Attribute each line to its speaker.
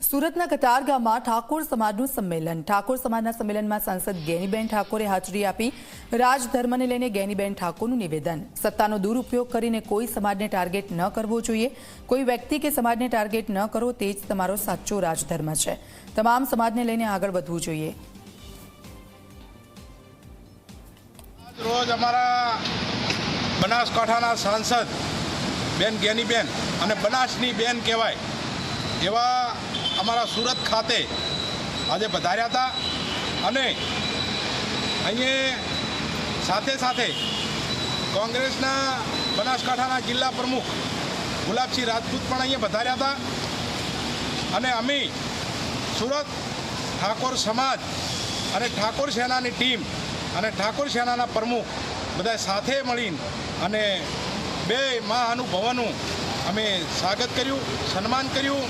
Speaker 1: સુરતના કતારગામમાં ઠાકોર સમાજનું સંમેલન। ઠાકોર સમાજના સંમેલનમાં સાંસદ ગેનીબેન ઠાકોરે હાજરી આપી। રાજધર્મને લઈને ગેનીબેન ઠાકોરનું નિવેદન। સત્તાનો દુરુપયોગ કરીને કોઈ સમાજને ટાર્ગેટ ન કરવો જોઈએ। કોઈ વ્યક્તિ કે સમાજને ટાર્ગેટ ન કરો તે જ તમારો સાચો રાજધર્મ છે। તમામ સમાજને લઈને આગળ વધવું જોઈએ।
Speaker 2: રોજ અમારા બનાસકાંઠાના સાંસદ બેન ગેનીબેન અને બનાસની બેન કહેવાય એવા અમારા સુરત ખાતે આજે પધાર્યા હતા અને અહીંયા સાથે સાથે કોંગ્રેસના બનાસકાંઠાના જિલ્લા પ્રમુખ ગુલાબસિંહ રાજપૂત પણ અહીંયા પધાર્યા હતા અને અમે સુરત ઠાકોર સમાજ અને ઠાકોર સેનાની ટીમ અને ઠાકોર સેનાના પ્રમુખ બધા સાથે મળીને અને બે મહાનુભાવોનું અમે સ્વાગત કર્યું, સન્માન કર્યું।